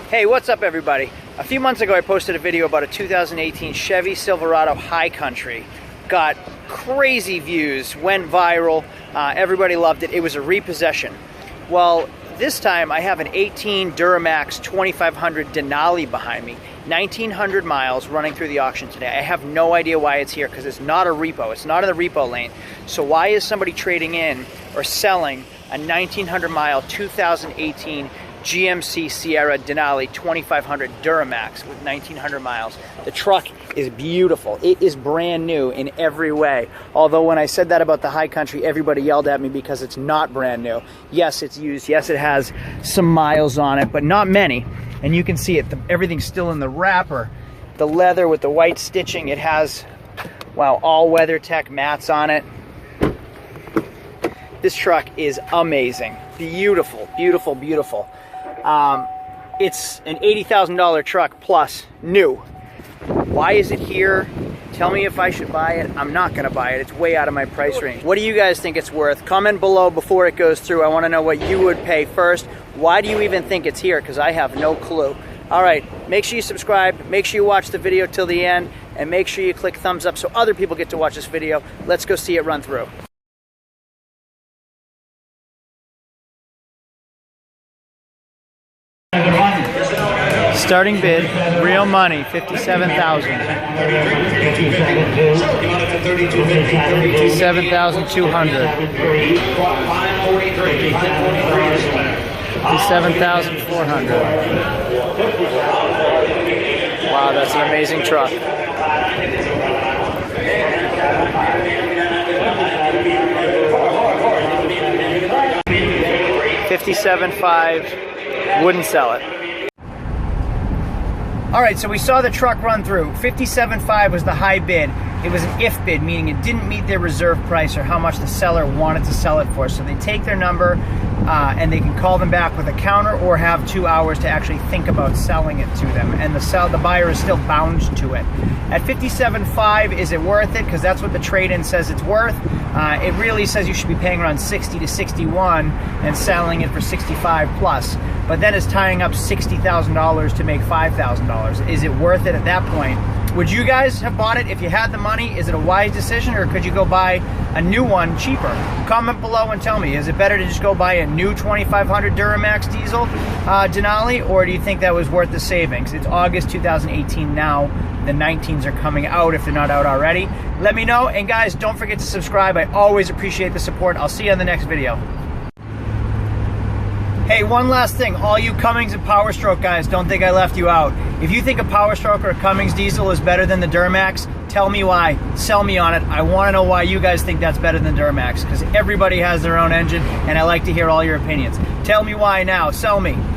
Hey, what's up everybody? A few months ago I posted a video about a 2018 Chevy Silverado High Country. Got crazy views, went viral, everybody loved it. It was a repossession. Well, this time I have an 18 Duramax 2500 Denali behind me. 1,900 miles running through the auction today. I have no idea why it's here because it's not a repo. It's not in the repo lane. So why is somebody trading in or selling a 1,900 mile 2018 GMC Sierra Denali 2500 Duramax with 1,900 miles. The truck is beautiful. It is brand new in every way. Although when I said that about the High Country, everybody yelled at me because it's not brand new. Yes, it's used. Yes, it has some miles on it, but not many. And you can see it. Everything's still in the wrapper. The leather with the white stitching. It has, wow, all WeatherTech mats on it. This truck is amazing. Beautiful, beautiful, beautiful. It's an $80,000 truck plus new. Why is it here? Tell me if I should buy it. I'm not gonna buy it. It's way out of my price range. What do you guys think it's worth? Comment below before it goes through. I want to know what you would pay first. Why do you even think it's here? Because I have no clue. All right, make sure you subscribe, make sure you watch the video till the end, and make sure you click thumbs up so other people get to watch this video. Let's go see it run through. Starting bid, real money, $57,000. $57,200. $57,400. Wow, that's an amazing truck. $57,500. Wouldn't sell it. All right, so we saw the truck run through. $57,500 was the high bid. It was an if bid, meaning it didn't meet their reserve price or how much the seller wanted to sell it for. So they take their number and they can call them back with a counter or have 2 hours to actually think about selling it to them. And the buyer is still bound to it. At $57,500, is it worth it? Because that's what the trade-in says it's worth. It really says you should be paying around $60,000 to $61,000 and selling it for $65,000 plus. But then it's tying up $60,000 to make $5,000. Is it worth it at that point? Would you guys have bought it if you had the money? Is it a wise decision, or could you go buy a new one cheaper? Comment below and tell me, is it better to just go buy a new 2500 Duramax diesel Denali, or do you think that was worth the savings? It's August 2018 now. The 19s are coming out if they're not out already. Let me know, and guys, don't forget to subscribe. I always appreciate the support. I'll see you on the next video. Hey, one last thing. All you Cummins and Power Stroke guys, don't think I left you out. If you think a Power Stroke or a Cummins diesel is better than the Duramax, tell me why. Sell me on it. I want to know why you guys think that's better than Duramax, because everybody has their own engine, and I like to hear all your opinions. Tell me why now. Sell me.